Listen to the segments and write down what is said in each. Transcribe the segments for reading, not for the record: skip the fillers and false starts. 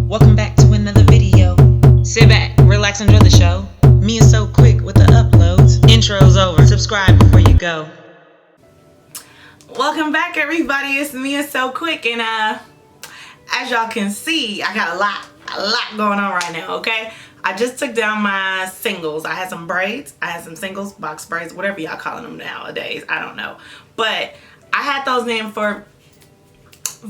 Welcome back to another video. Sit back, relax, enjoy the show. MeiaSoQuick with the uploads. Intro's over. Subscribe before you go. Welcome back, everybody. It's MeiaSoQuick, and as y'all can see, I got a lot going on right now. Okay, I just took down my singles. I had some braids. I had some singles, box braids, whatever y'all calling them nowadays. I don't know, but I had those in for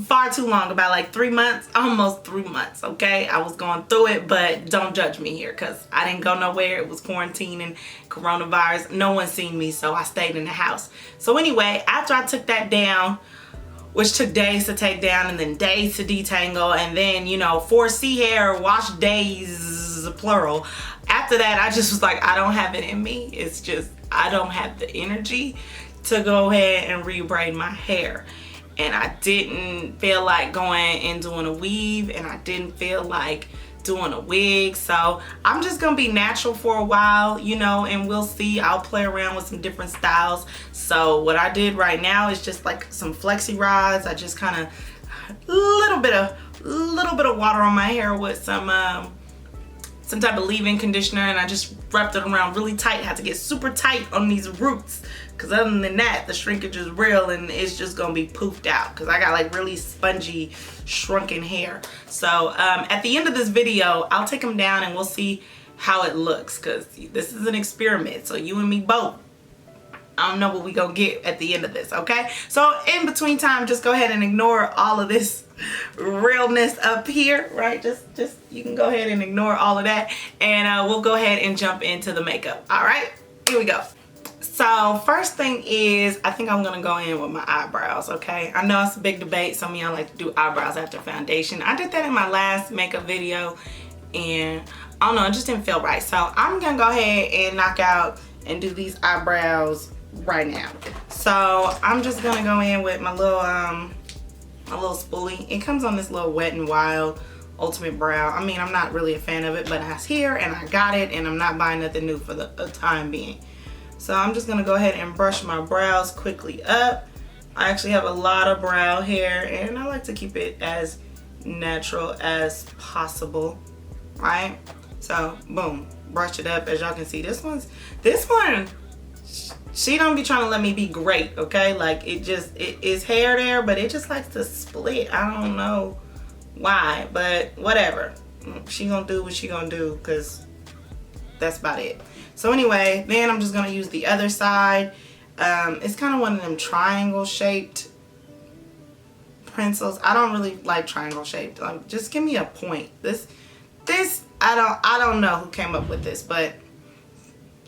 far too long, about like 3 months, almost 3 months. Okay, I was going through it, but don't judge me here because I didn't go nowhere. It was quarantine and coronavirus. No one seen me, so I stayed in the house. So anyway, after I took that down, which took days to take down and then days to detangle, and then, you know, 4C hair wash days plural. After that, I just was like, I don't have it in me. It's just I don't have the energy to go ahead and re-braid my hair. And I didn't feel like going and doing a weave, and I didn't feel like doing a wig. So I'm just gonna be natural for a while, you know, and we'll see. I'll play around with some different styles. So what I did right now is just like some flexi rods. I just kind of little bit of water on my hair with some type of leave-in conditioner, and I just wrapped it around really tight. I had to get super tight on these roots, because other than that, the shrinkage is real and it's just gonna be poofed out because I got like really spongy shrunken hair. So at the end of this video, I'll take them down and we'll see how it looks, because this is an experiment, so you and me both. I don't know what we gonna get at the end of this, okay? So in between time, just go ahead and ignore all of this realness up here, right? Just you can go ahead and ignore all of that, and we'll go ahead and jump into the makeup. All right, here we go. So first thing is, I think I'm gonna go in with my eyebrows, okay? I know it's a big debate. Some of y'all like to do eyebrows after foundation. I did that in my last makeup video, and I don't know, it just didn't feel right. So I'm gonna go ahead and knock out and do these eyebrows right now. So I'm just gonna go in with my little spoolie. It comes on this little Wet n Wild Ultimate Brow. I mean, I'm not really a fan of it, but it's here and I got it, and I'm not buying nothing new for the time being. So I'm just gonna go ahead and brush my brows quickly up. I actually have a lot of brow hair, and I like to keep it as natural as possible, right? So boom, brush it up. As y'all can see, this one, she don't be trying to let me be great, okay? Like it is hair there, but it just likes to split. I don't know why, but whatever. She gonna do what she gonna do, because that's about it. So anyway, then I'm just gonna use the other side. It's kind of one of them triangle shaped pencils. I don't really like triangle shaped. Just give me a point. This I don't know who came up with this, but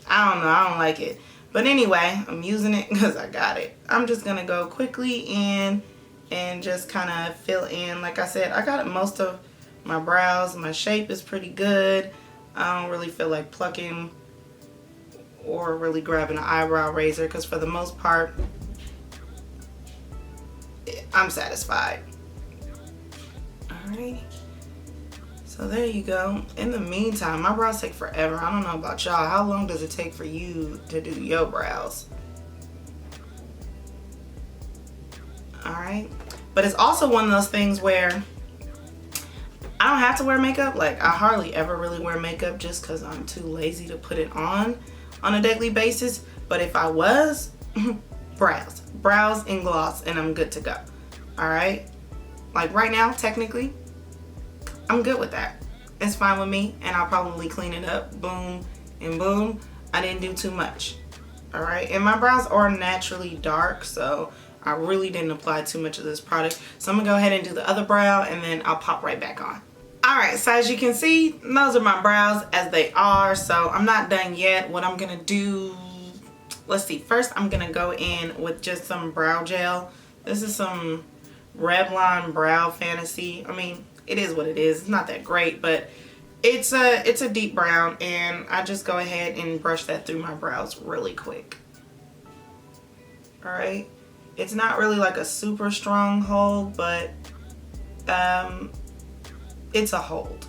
I don't know. I don't like it. But anyway, I'm using it because I got it. I'm just gonna go quickly in and just kind of fill in. Like I said, I got most of my brows. My shape is pretty good. I don't really feel like plucking or really grabbing an eyebrow razor, because for the most part, I'm satisfied. Alright. So there you go. In the meantime, my brows take forever. I don't know about y'all. How long does it take for you to do your brows? Alright. But it's also one of those things where I don't have to wear makeup. Like, I hardly ever really wear makeup just because I'm too lazy to put it on a daily basis. But if I was, brows and gloss, and I'm good to go. Alright. Like right now, technically, I'm good with that. It's fine with me, and I'll probably clean it up. Boom and boom. I didn't do too much. All right, and my brows are naturally dark, so I really didn't apply too much of this product. So I'm gonna go ahead and do the other brow, and then I'll pop right back on. All right, so as you can see, those are my brows as they are. So I'm not done yet. What I'm gonna do, let's see. First, I'm gonna go in with just some brow gel. This is some Revlon Brow Fantasy. I mean, it is what it is. It's not that great, but it's a deep brown, and I just go ahead and brush that through my brows really quick. All right, it's not really like a super strong hold, but it's a hold.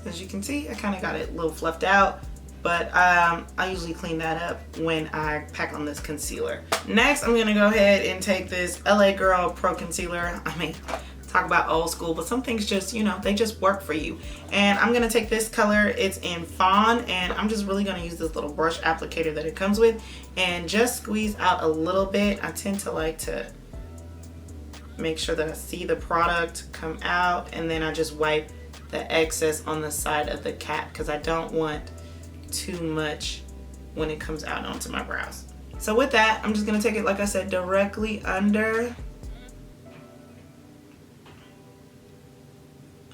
As you can see, I kind of got it a little fluffed out, but I usually clean that up when I pack on this concealer. Next, I'm gonna go ahead and take this LA Girl Pro Concealer. I mean, talk about old school, but some things just, you know, they just work for you. And I'm gonna take this color, it's in Fawn, and I'm just really gonna use this little brush applicator that it comes with and just squeeze out a little bit. I tend to like to make sure that I see the product come out, and then I just wipe the excess on the side of the cap because I don't want too much when it comes out onto my brows. So with that, I'm just gonna take it, like I said, directly under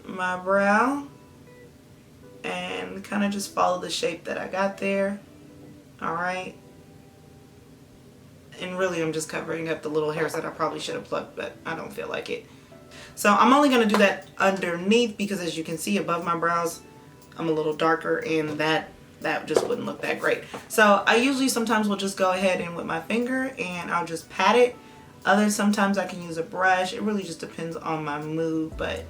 my brow and kind of just follow the shape that I got there. All right. And really, I'm just covering up the little hairs that I probably should have plucked, but I don't feel like it. So I'm only going to do that underneath because, as you can see, above my brows, I'm a little darker, and that just wouldn't look that great. So I usually sometimes will just go ahead and with my finger and I'll just pat it. Others, sometimes I can use a brush. It really just depends on my mood, but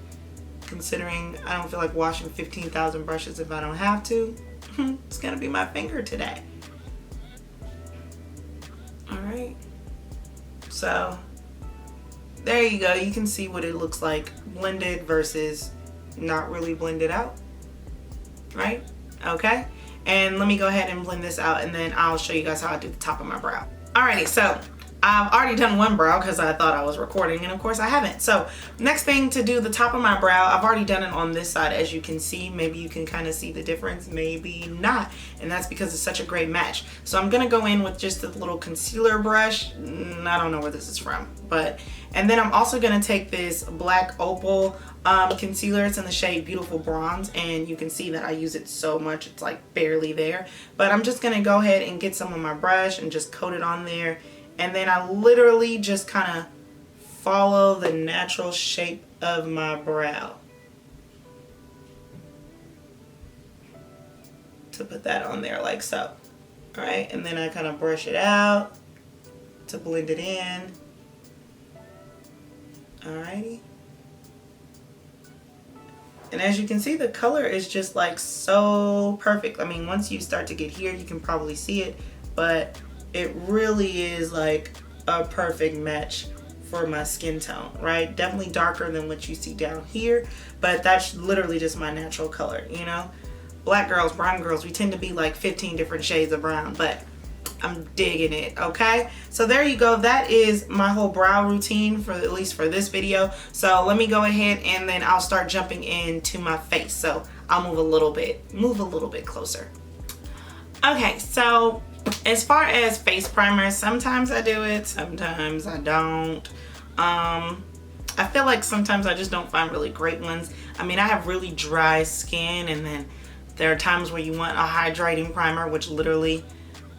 considering I don't feel like washing 15,000 brushes if I don't have to, it's going to be my finger today. All right. So there you go. You can see what it looks like blended versus not really blended out, right? Okay. And let me go ahead and blend this out, and then I'll show you guys how I do the top of my brow. Alrighty, so I've already done one brow because I thought I was recording, and of course I haven't. So next thing to do the top of my brow, I've already done it on this side, as you can see. Maybe you can kind of see the difference, maybe not, and that's because it's such a great match. So I'm gonna go in with just a little concealer brush. I don't know where this is from, and then I'm also gonna take this black Opal concealer. It's in the shade Beautiful Bronze, and you can see that I use it so much, it's like barely there. But I'm just gonna go ahead and get some of my brush and just coat it on there. And then I literally just kind of follow the natural shape of my brow to put that on there like so. All right, and then I kind of brush it out to blend it in. Alrighty. And as you can see, the color is just like so perfect. I mean, once you start to get here, you can probably see it, but it really is like a perfect match for my skin tone, right? Definitely darker than what you see down here, but that's literally just my natural color, you know? Black girls, brown girls, we tend to be like 15 different shades of brown, but I'm digging it, okay? So there you go. That is my whole brow routine, for at least for this video. So let me go ahead and then I'll start jumping into my face. So I'll move a little bit closer. Okay, so as far as face primers, sometimes I do it, sometimes I don't. I feel like sometimes I just don't find really great ones. I mean, I have really dry skin, and then there are times where you want a hydrating primer, which literally,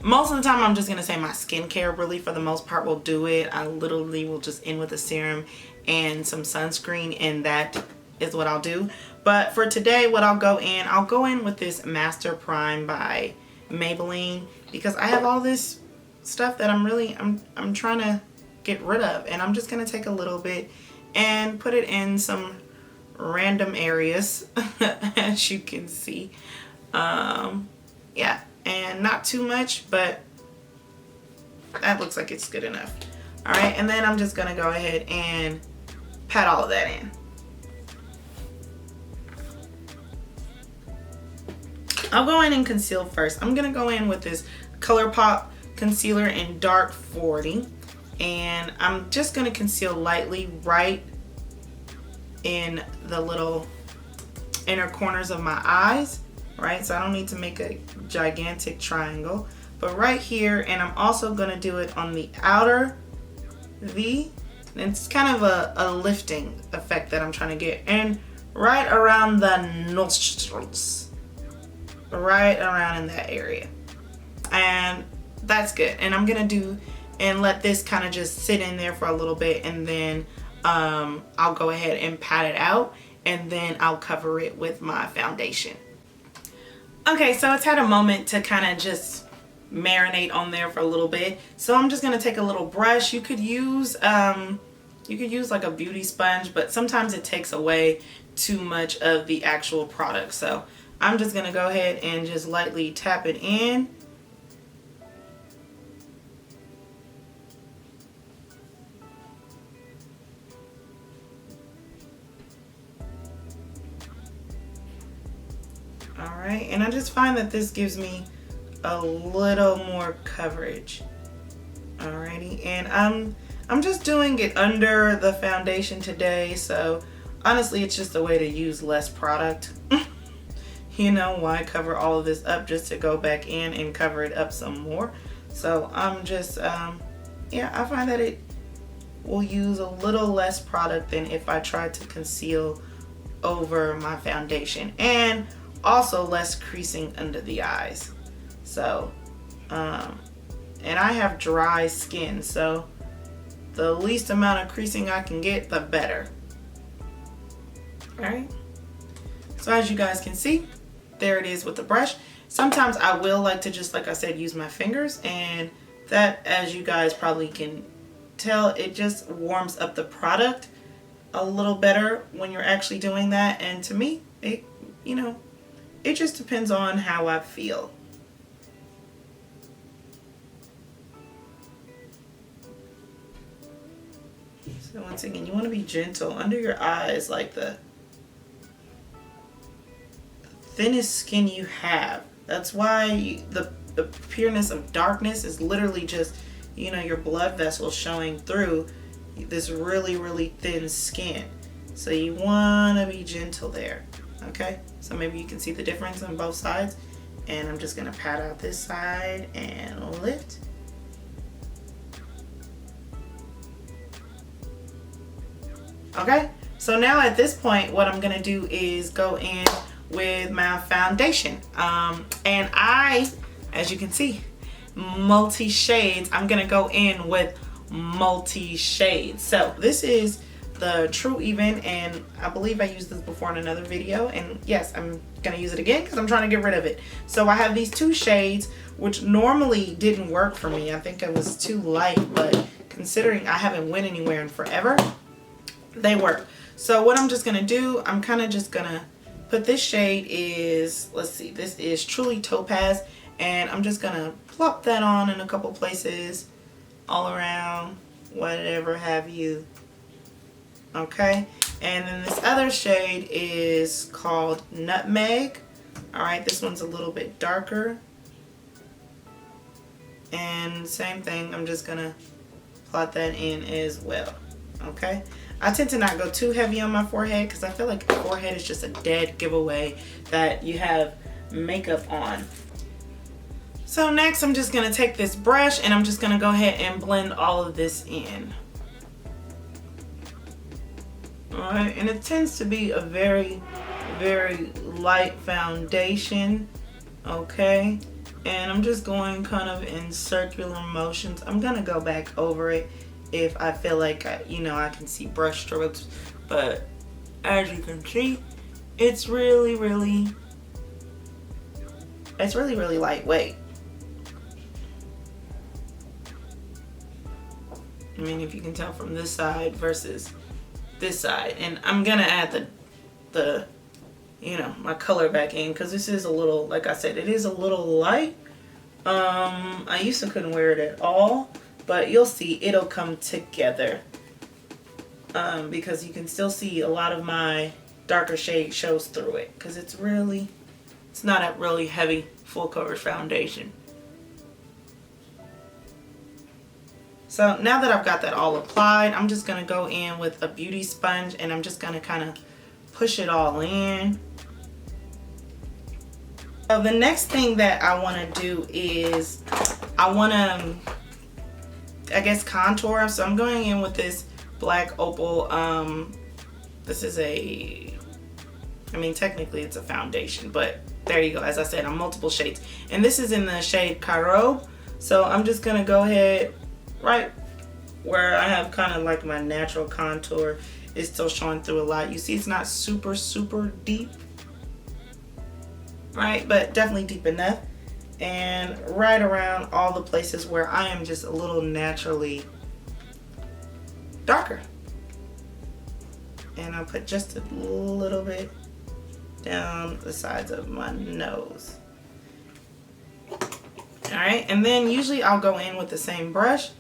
most of the time I'm just gonna say my skincare really for the most part will do it. I literally will just end with a serum and some sunscreen, and that is what I'll do. But for today, what I'll go in with this Master Prime by Maybelline, because I have all this stuff that I'm trying to get rid of, and I'm just gonna take a little bit and put it in some random areas as you can see. Yeah, and not too much, but that looks like it's good enough. All right, and then I'm just gonna go ahead and pat all of that in. I'll go in and conceal first. I'm gonna go in with this Colourpop Concealer in Dark 40, and I'm just gonna conceal lightly right in the little inner corners of my eyes, right? So I don't need to make a gigantic triangle, but right here, and I'm also gonna do it on the outer V, and it's kind of a lifting effect that I'm trying to get, and right around the nostrils. Right around in that area, and that's good. And I'm gonna do and let this kind of just sit in there for a little bit, and then I'll go ahead and pat it out, and then I'll cover it with my foundation. Okay, so it's had a moment to kind of just marinate on there for a little bit, so I'm just gonna take a little brush. You could use like a beauty sponge, but sometimes it takes away too much of the actual product, so I'm just going to go ahead and just lightly tap it in. Alright, and I just find that this gives me a little more coverage. Alrighty, and I'm just doing it under the foundation today, so honestly it's just a way to use less product. You know, why cover all of this up just to go back in and cover it up some more? So I'm just, yeah, I find that it will use a little less product than if I tried to conceal over my foundation, and also less creasing under the eyes. So, and I have dry skin, so the least amount of creasing I can get, the better. Alright, so as you guys can see, there it is with the brush. Sometimes I will like to just, like I said, use my fingers, and that, as you guys probably can tell, it just warms up the product a little better when you're actually doing that. And to me, it, you know, it just depends on how I feel. So once again, you want to be gentle under your eyes, like the thinnest skin you have. That's why the appearance of darkness is literally just, you know, your blood vessels showing through this really, really thin skin. So you want to be gentle there. Okay, so maybe you can see the difference on both sides. And I'm just going to pat out this side and lift. Okay, so now at this point, what I'm going to do is go in with my foundation. And I, as you can see, multi shades. I'm going to go in with multi shades. So this is the True Even, and I believe I used this before in another video, and yes, I'm gonna use it again because I'm trying to get rid of it. So I have these two shades which normally didn't work for me. I think it was too light, but considering I haven't went anywhere in forever, they work. So what I'm just gonna do, I'm kind of just gonna put this shade is, let's see, this is Truly Topaz, and I'm just gonna plop that on in a couple places all around, whatever have you. Okay, and then this other shade is called Nutmeg. All right, this one's a little bit darker, and same thing, I'm just gonna plot that in as well. Okay, I tend to not go too heavy on my forehead because I feel like the forehead is just a dead giveaway that you have makeup on. So next, I'm just gonna take this brush and I'm just gonna go ahead and blend all of this in. Alright, and it tends to be a very, very light foundation. Okay, and I'm just going kind of in circular motions. I'm gonna go back over it if I feel like I can see brush strokes, but as you can see, it's really lightweight. I mean, if you can tell from this side versus this side, and I'm gonna add the my color back in because this is a little, like I said, it is a little light. I used to couldn't wear it at all, but you'll see it'll come together because you can still see a lot of my darker shade shows through it because it's not a really heavy full coverage foundation. So now that I've got that all applied, I'm just going to go in with a beauty sponge and I'm just going to kind of push it all in. So the next thing that I want to do is I want to, I guess, contour. So I'm going in with this black Opal. This is technically it's a foundation, but there you go. As I said, I'm multiple shades. And this is in the shade Carob. So I'm just going to go ahead right where I have kind of like my natural contour is still showing through a lot. You see it's not super deep, right? But definitely deep enough. And right around all the places where I am just a little naturally darker. And I'll put just a little bit down the sides of my nose. Alright, and then usually I'll go in with the same brush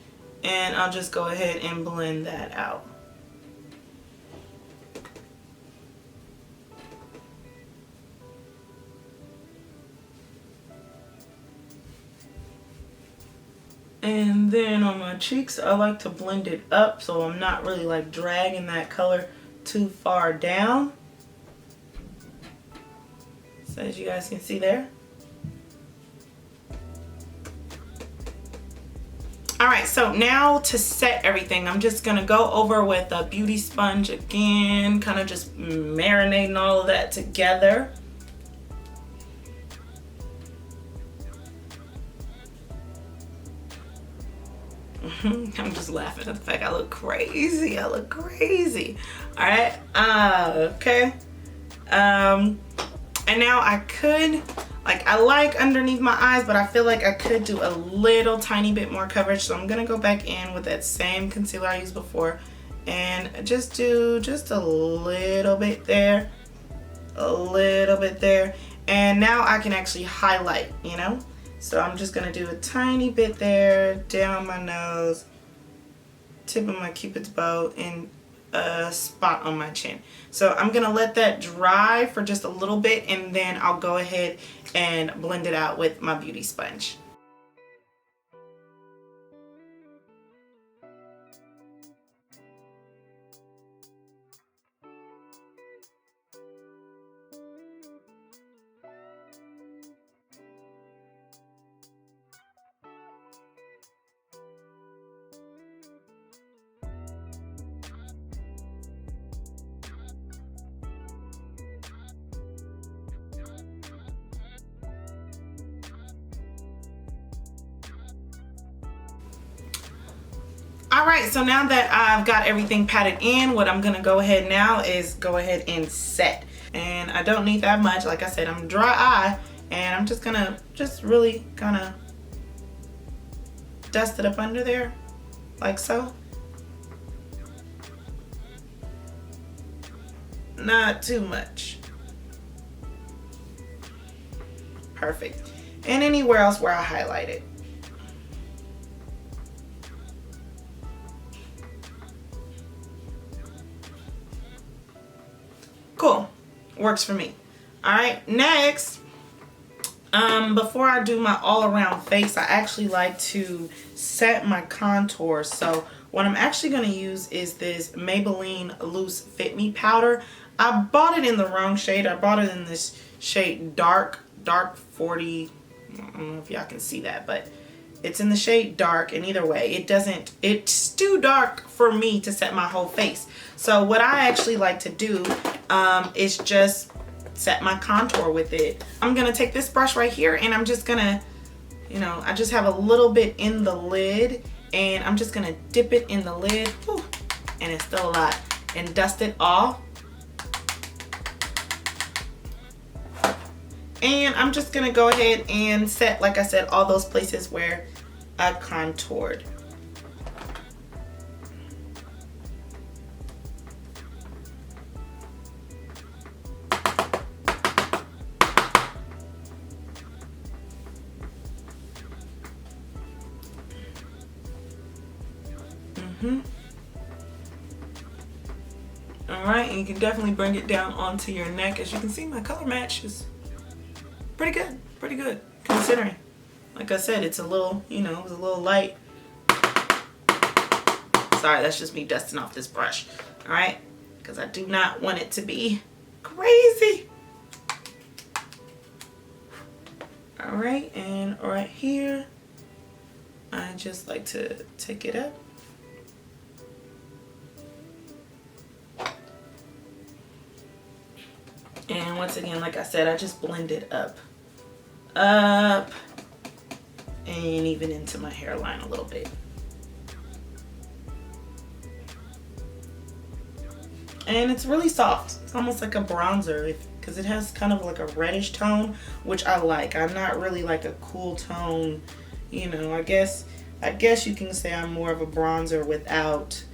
and I'll just go ahead and blend that out. And then on my cheeks, I like to blend it up so I'm not really like dragging that color too far down. So as you guys can see there. Alright, so now to set everything, I'm just going to go over with a beauty sponge again, kind of just marinating all of that together. I'm just laughing at the fact I look crazy. I look crazy. Alright, okay. And now I could, like, I like underneath my eyes, but I feel like I could do a little tiny bit more coverage. So I'm gonna go back in with that same concealer I used before and just do just a little bit there, a little bit there. And now I can actually highlight, you know? So I'm just gonna do a tiny bit there, down my nose, tip of my Cupid's bow, and a spot on my chin. So I'm gonna let that dry for just a little bit and then I'll go ahead and blend it out with my beauty sponge. Alright, so now that I've got everything patted in, what I'm going to go ahead now is go ahead and set. And I don't need that much. Like I said, I'm dry eye, and I'm just going to really kind of dust it up under there, like so. Not too much. Perfect. And anywhere else where I highlighted. Cool, works for me. All right, next, before I do my all-around face, I actually like to set my contour. So what I'm actually going to use is this Maybelline Loose Fit Me powder. I bought it in the wrong shade. I bought it in this shade dark 40. I don't know if y'all can see that, but it's in the shade dark, and either way, it's too dark for me to set my whole face. So what I actually like to do is just set my contour with it. I'm gonna take this brush right here and I'm just gonna, you know, I just have a little bit in the lid and I'm just gonna dip it in the lid, whew, and it's still a lot, and dust it off. And I'm just gonna go ahead and set, like I said, all those places where I contoured. Alright, and you can definitely bring it down onto your neck. As you can see, my color match is pretty good considering. Like I said, it's a little, you know, it was a little light. Sorry, that's just me dusting off this brush. Alright, because I do not want it to be crazy. Alright, and right here, I just like to take it up. And once again, like I said, I just blend it up, and even into my hairline a little bit. And it's really soft. It's almost like a bronzer because it has kind of like a reddish tone, which I like. I'm not really like a cool tone, you know. I guess you can say I'm more of a bronzer without,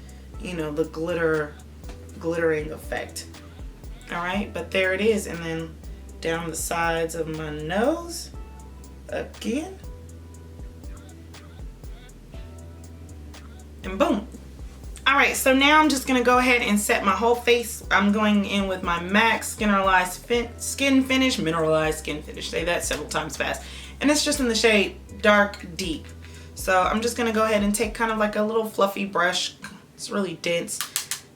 you know, the glittering effect. All right, but there it is. And then down the sides of my nose again. And boom. All right, so now I'm just gonna go ahead and set my whole face. I'm going in with my MAC Mineralize SkinFinish. Say that several times fast. And it's just in the shade Dark Deep. So I'm just gonna go ahead and take kind of like a little fluffy brush. It's really dense.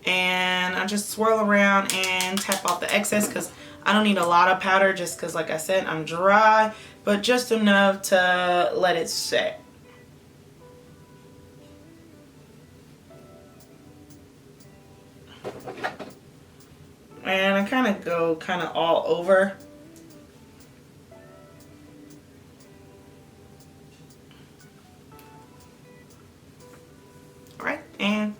And I just swirl around and tap off the excess because I don't need a lot of powder just because, like I said, I'm dry, but just enough to let it set. And I kind of go all over. All right, and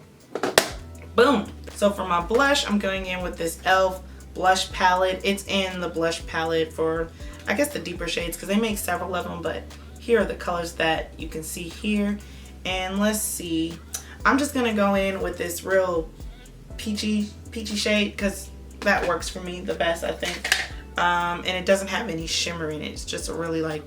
boom. So for my blush, I'm going in with this e.l.f. blush palette. It's in the blush palette for, I guess, the deeper shades because they make several of them, but here are the colors that you can see here. And let's see, I'm just gonna go in with this real peachy shade because that works for me the best, I think. And it doesn't have any shimmer in it. It's just a really like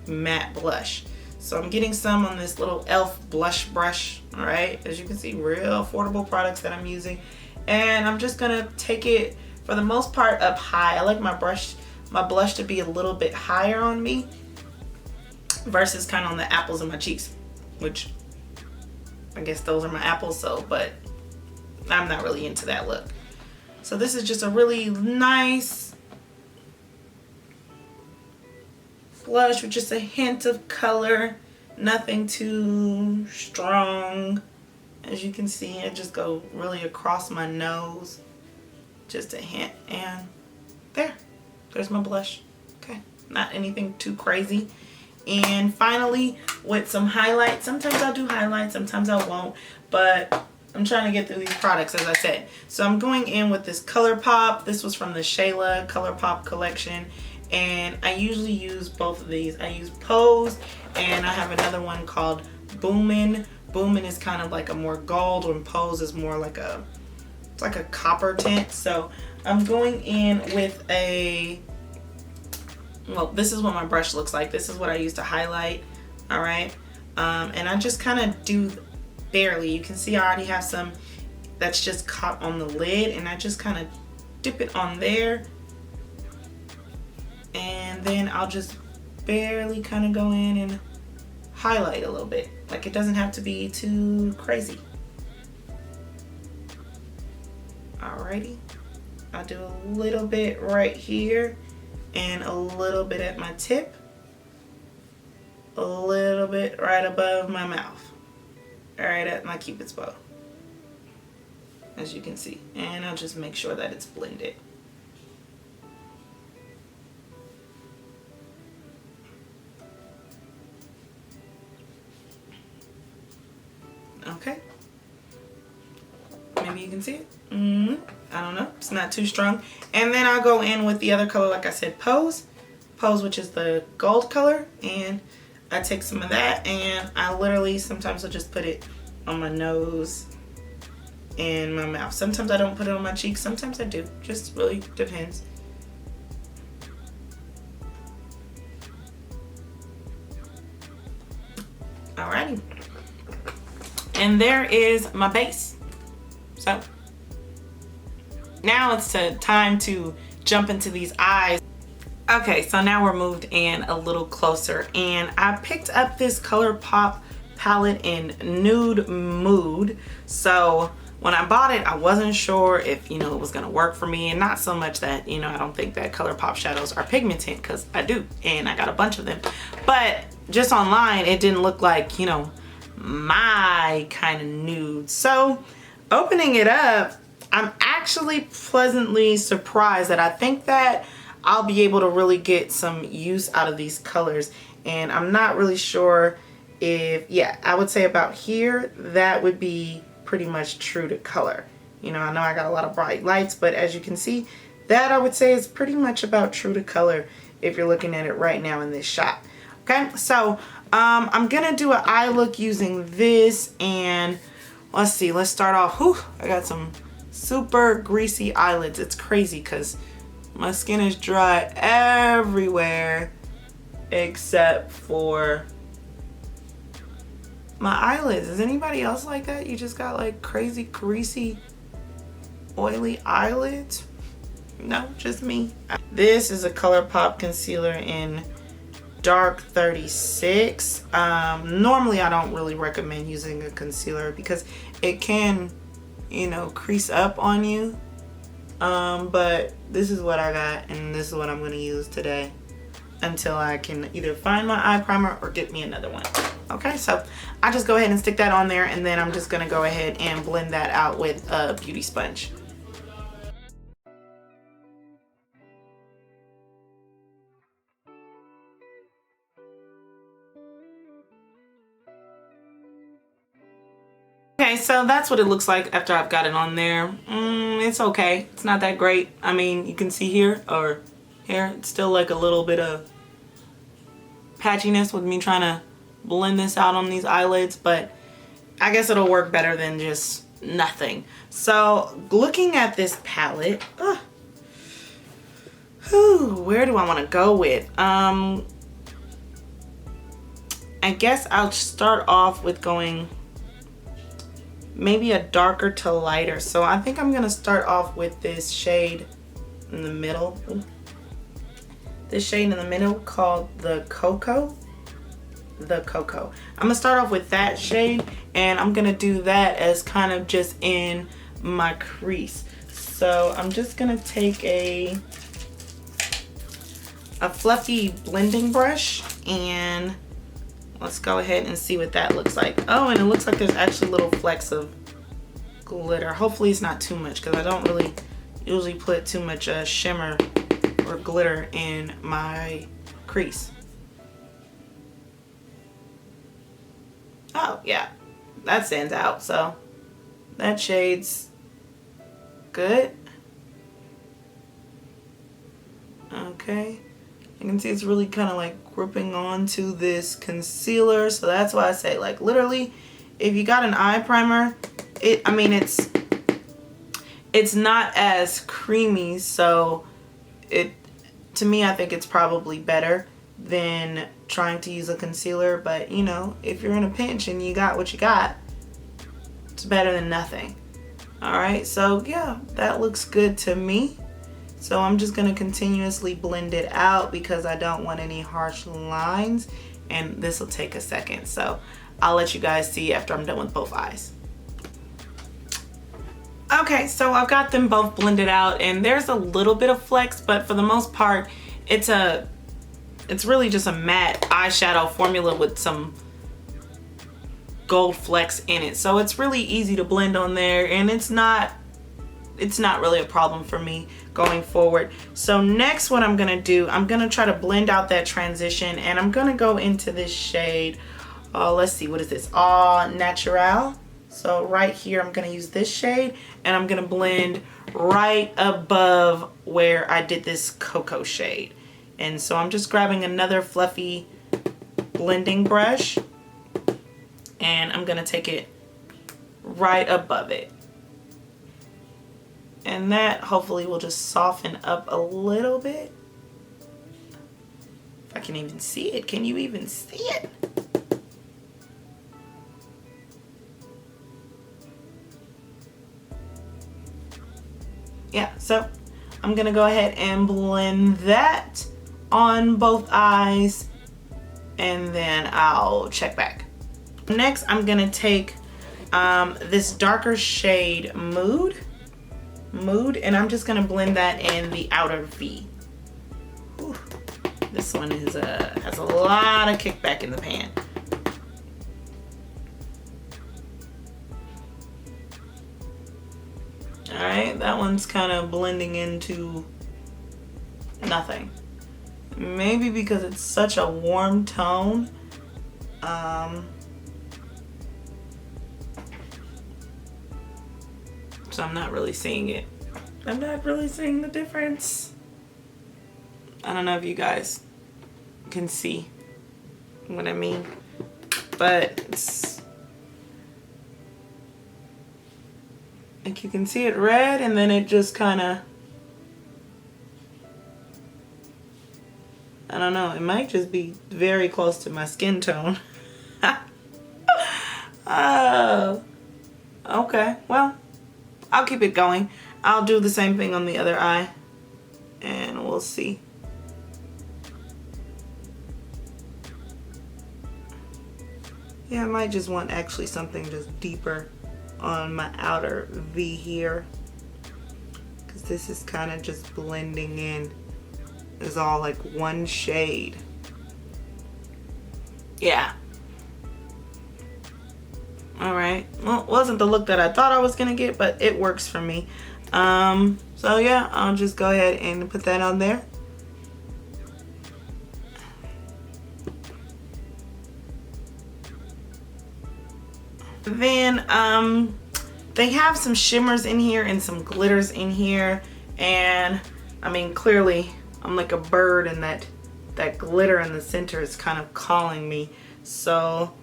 matte blush. So I'm getting some on this little e.l.f. blush brush. All right, as you can see, real affordable products that I'm using. And I'm just gonna take it, for the most part, up high. I like my blush to be a little bit higher on me versus kind of on the apples of my cheeks, which I guess those are my apples, so, but I'm not really into that look. So this is just a really nice blush with just a hint of color, nothing too strong. As you can see, I just go really across my nose, just a hint, and there's my blush. Okay, not anything too crazy. And finally, with some highlights. Sometimes I'll do highlights, sometimes I won't, but I'm trying to get through these products, as I said. So I'm going in with this Colourpop. This was from the Shayla Colourpop collection, and I usually use both of these. I use Pose, and I have another one called Boomin'. Boomin' is kind of like a more gold, and Pose is more like it's like a copper tint. So I'm going in with well, this is what my brush looks like. This is what I use to highlight. All right, and I just kind of do barely. You can see I already have some that's just caught on the lid, and I just kind of dip it on there, and then I'll just barely kind of go in and highlight a little bit. Like, it doesn't have to be too crazy. Alrighty, I'll do a little bit right here and a little bit at my tip, a little bit right above my mouth, right at my cupid's bow, as you can see. And I'll just make sure that it's blended. Okay, maybe you can see it. I don't know, it's not too strong. And then I'll go in with the other color, like I said, Pose, which is the gold color, and I take some of that, and I literally sometimes I'll just put it on my nose and my mouth. Sometimes I don't put it on my cheeks, sometimes I do, just really depends. Alrighty, and there is my base. So now it's time to jump into these eyes. Okay, so now we're moved in a little closer, and I picked up this Colourpop palette in Nude Mood. So when I bought it, I wasn't sure if, it was gonna work for me, and not so much that, I don't think that Colourpop shadows are pigmented, because I do, and I got a bunch of them. But just online, it didn't look like, my kind of nude. So opening it up, I'm actually pleasantly surprised that I think that I'll be able to really get some use out of these colors. And I'm not really sure if, I would say about here, that would be pretty much true to color. I know I got a lot of bright lights, but as you can see, that I would say is pretty much about true to color if you're looking at it right now in this shot. Okay, so I'm gonna do an eye look using this, and let's see, let's start off. I got some super greasy eyelids. It's crazy because My skin is dry everywhere except for my eyelids. Is anybody else like that? You just got like crazy, greasy, oily eyelids? No, just me. This is a Colourpop concealer in dark 36. Normally I don't really recommend using a concealer because it can, you know, crease up on you. But this is what I got, and this is what I'm going to use today until I can either find my eye primer or get me another one. Okay, so I just go ahead and stick that on there, and then I'm just going to go ahead and blend that out with a beauty sponge. Okay, so that's what it looks like after I've got it on there. It's okay. It's not that great. I mean, you can see here, or here, it's still like a little bit of patchiness with me trying to blend this out on these eyelids, but I guess it'll work better than just nothing. So looking at this palette, where do I want to go with? I guess I'll start off with going maybe a darker to lighter. So I think I'm gonna start off with this shade in the middle. This shade in the middle called the Cocoa. I'm gonna start off with that shade, and I'm gonna do that as kind of just in my crease. So I'm just gonna take a fluffy blending brush, and let's go ahead and see what that looks like. Oh, and it looks like there's actually little flecks of glitter. Hopefully it's not too much, because I don't really usually put too much shimmer or glitter in my crease. Oh yeah, that stands out. So that shade's good. Okay, you can see it's really kind of like gripping onto this concealer. So that's why I say, like, literally, if you got an eye primer, it's not as creamy, so to me, I think it's probably better than trying to use a concealer. But you know, if you're in a pinch and you got what you got, it's better than nothing. All right, so yeah, that looks good to me. So I'm just gonna continuously blend it out because I don't want any harsh lines, and this will take a second. So I'll let you guys see after I'm done with both eyes. Okay, so I've got them both blended out, and there's a little bit of flex, but for the most part, it's really just a matte eyeshadow formula with some gold flecks in it. So it's really easy to blend on there, and it's not really a problem for me going forward. So next, what I'm gonna do, I'm gonna try to blend out that transition, and I'm gonna go into this shade. Let's see, what is this? All Natural. So right here, I'm gonna use this shade, and I'm gonna blend right above where I did this cocoa shade. And so I'm just grabbing another fluffy blending brush, and I'm gonna take it right above it. And that hopefully will just soften up a little bit. If I can even see it. Can you even see it? Yeah, so I'm gonna go ahead and blend that on both eyes, and then I'll check back. Next, I'm gonna take this darker shade Mood, and I'm just gonna blend that in the outer V. Whew. This one is has a lot of kickback in the pan. All right, that one's kind of blending into nothing. Maybe because it's such a warm tone. So I'm not really seeing it. I'm not really seeing the difference. I don't know if you guys can see what I mean, but it's like you can see it red, and then it just kind of I don't know. It might just be very close to my skin tone. Oh, okay. Well, I'll keep it going. I'll do the same thing on the other eye, and we'll see. Yeah, I might just want actually something just deeper on my outer V here, because this is kind of just blending in. It's all like one shade. Yeah. All right. Well, it wasn't the look that I thought I was gonna get, but it works for me. So yeah, I'll just go ahead and put that on there. Then they have some shimmers in here and some glitters in here, and I mean, clearly I'm like a bird, and that glitter in the center is kind of calling me. So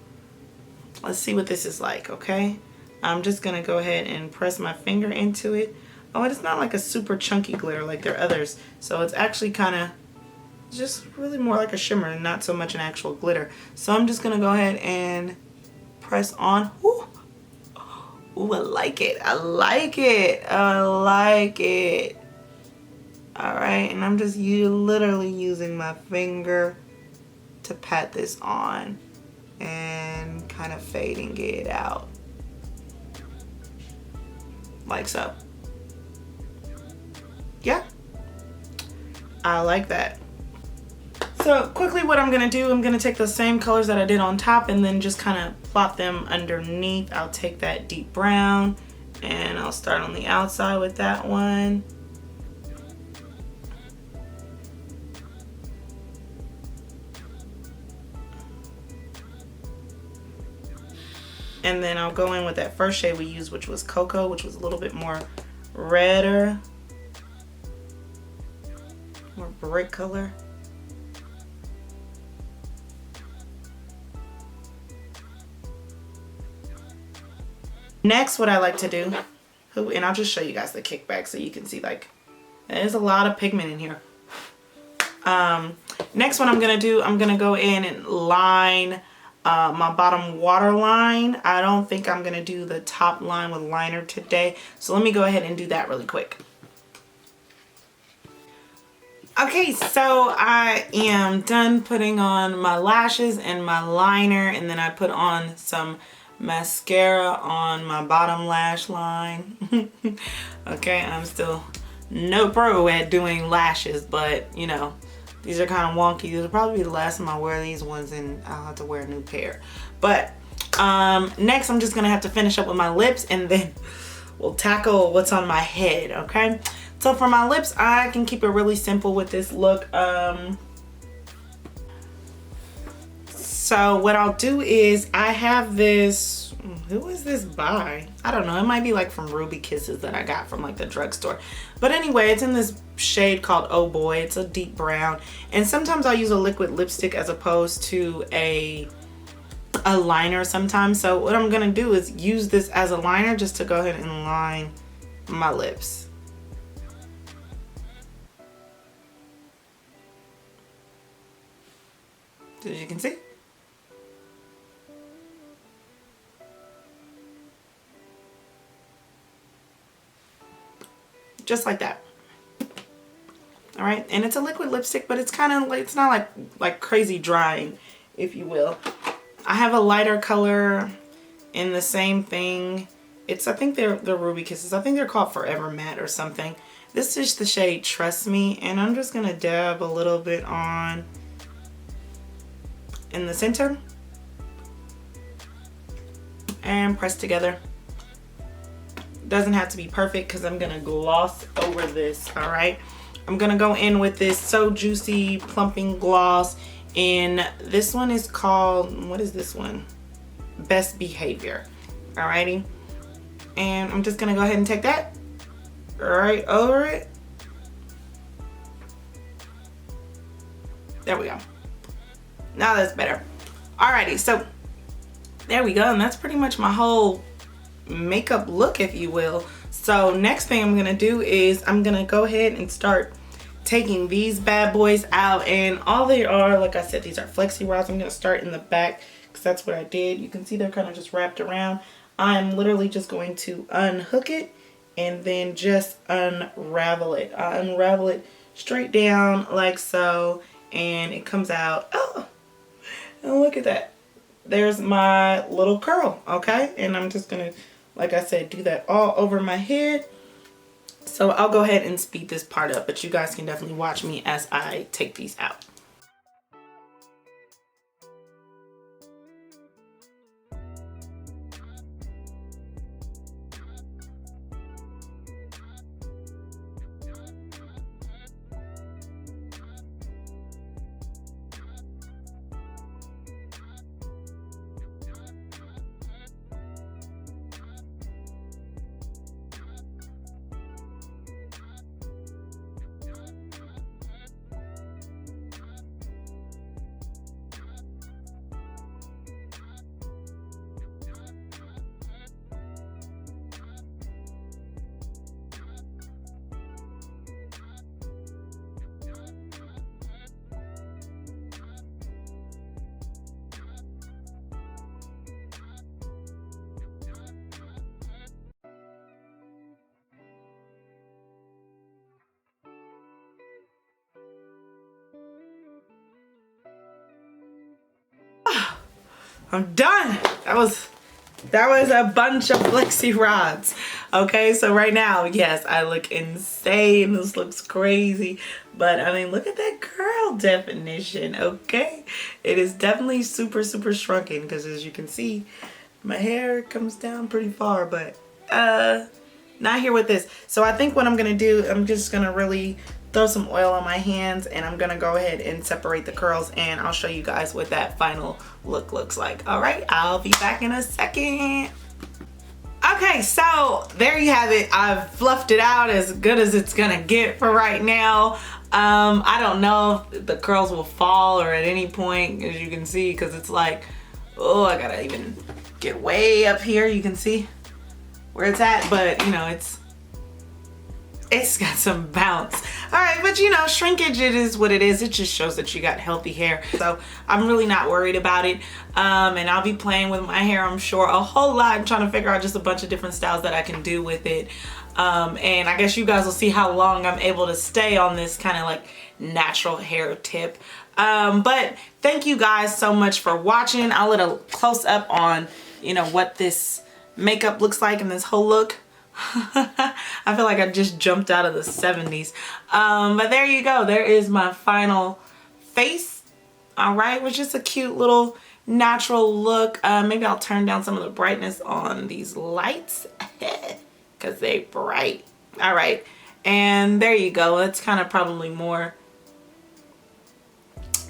let's see what this is like. Okay, I'm just gonna go ahead and press my finger into it. Oh, it's not like a super chunky glitter like their others, so it's actually kind of just really more like a shimmer and not so much an actual glitter. So I'm just gonna go ahead and press on. Ooh, ooh, I like it. I like it. I like it. All right, and I'm just literally using my finger to pat this on and kind of fading it out like so. Yeah, I like that. So quickly, what I'm gonna do, I'm gonna take the same colors that I did on top and then just kind of plot them underneath. I'll take that deep brown and I'll start on the outside with that one. And then I'll go in with that first shade we used, which was Cocoa, which was a little bit more redder, more brick color. Next, what I like to do, and I'll just show you guys the kickback so you can see, like, there's a lot of pigment in here. Next, what I'm gonna do, I'm gonna go in and line my bottom waterline. I don't think I'm gonna do the top line with liner today, so let me go ahead and do that really quick. Okay, so I am done putting on my lashes and my liner, and then I put on some mascara on my bottom lash line. Okay, I'm still no pro at doing lashes, but you know, these are kind of wonky. These will probably be the last time I wear these ones, and I'll have to wear a new pair. But next I'm just gonna have to finish up with my lips, and then we'll tackle what's on my head. Okay, so for my lips, I can keep it really simple with this look. So what I'll do is, I have this, who is this by? I don't know, it might be like from Ruby Kisses that I got from like the drugstore. But anyway, it's in this shade called Oh Boy. It's a deep brown. And sometimes I'll use a liquid lipstick as opposed to a liner sometimes. So what I'm gonna do is use this as a liner just to go ahead and line my lips. As you can see. Just like that. All right, and it's a liquid lipstick, but it's kind of like, it's not like crazy drying, if you will. I have a lighter color in the same thing. It's, I think they're Ruby Kisses. I think they're called Forever Matte or something. This is the shade Trust Me, and I'm just gonna dab a little bit on in the center and press together. Doesn't have to be perfect because I'm gonna gloss over this. All right, I'm gonna go in with this So Juicy plumping gloss, and this one is called, what is this one? Best Behavior. Alrighty, and I'm just gonna go ahead and take that right over it. There we go. Now that's better. Alrighty, so there we go, and that's pretty much my whole makeup look, if you will. So next thing I'm gonna do is I'm gonna go ahead and start taking these bad boys out, and all they are, like I said, these are flexi rods. I'm going to start in the back because that's what I did. You can see they're kind of just wrapped around. I'm literally just going to unhook it and then just unravel it. I unravel it straight down like so, and it comes out. Oh, and look at that. There's my little curl, okay? And I'm just gonna, like I said, do that all over my head. So I'll go ahead and speed this part up, but you guys can definitely watch me as I take these out. I'm done. That was a bunch of flexi rods. Okay, so right now, yes, I look insane. This looks crazy. But I mean, look at that curl definition, okay? It is definitely super, super shrunken because as you can see, my hair comes down pretty far, but not here with this. So I think what I'm gonna do, I'm just gonna really throw some oil on my hands, and I'm gonna go ahead and separate the curls, and I'll show you guys what that final look looks like. All right, I'll be back in a second. Okay, so there you have it. I've fluffed it out as good as it's gonna get for right now. I don't know if the curls will fall or at any point, as you can see, because it's like, oh, I gotta even get way up here. You can see where it's at, but you know, it's got some bounce. All right, but you know, shrinkage, it is what it is. It just shows that you got healthy hair. So I'm really not worried about it. And I'll be playing with my hair, I'm sure, a whole lot. I'm trying to figure out just a bunch of different styles that I can do with it. And I guess you guys will see how long I'm able to stay on this kind of like natural hair tip. But thank you guys so much for watching. I'll let a close up on, you know, what this makeup looks like in this whole look. I feel like I just jumped out of the 70s. But there you go. There is my final face. All right, which is a cute little natural look. Maybe I'll turn down some of the brightness on these lights because they bright. All right, and there you go. It's kind of probably more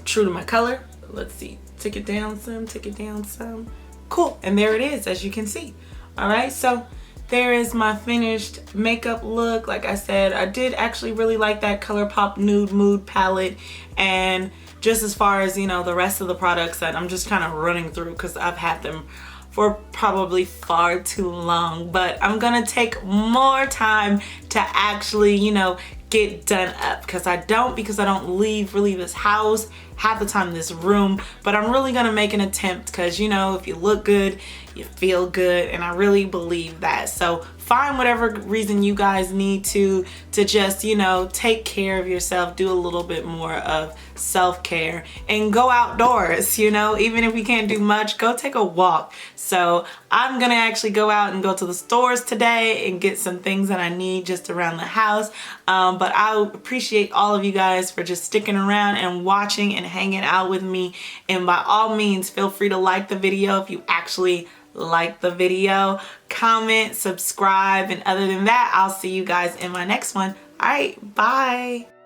true to my color. Let's see. Tick it down some, tick it down some. Cool, and there it is, as you can see. All right, so there is my finished makeup look. Like I said, I did actually really like that Colourpop Nude Mood palette. And just as far as, you know, the rest of the products that I'm just kind of running through because I've had them for probably far too long. But I'm gonna take more time to actually, you know, get done up because I don't leave really this house, half the time this room. But I'm really gonna make an attempt because, you know, if you look good, you feel good, and I really believe that. So find whatever reason you guys need to just, you know, take care of yourself, do a little bit more of self-care, and go outdoors. You know, even if we can't do much, go take a walk. So I'm gonna actually go out and go to the stores today and get some things that I need just around the house. But I appreciate all of you guys for just sticking around and watching and hanging out with me. And by all means, feel free to like the video if you actually like the video, comment, subscribe, and other than that, I'll see you guys in my next one. All right, bye.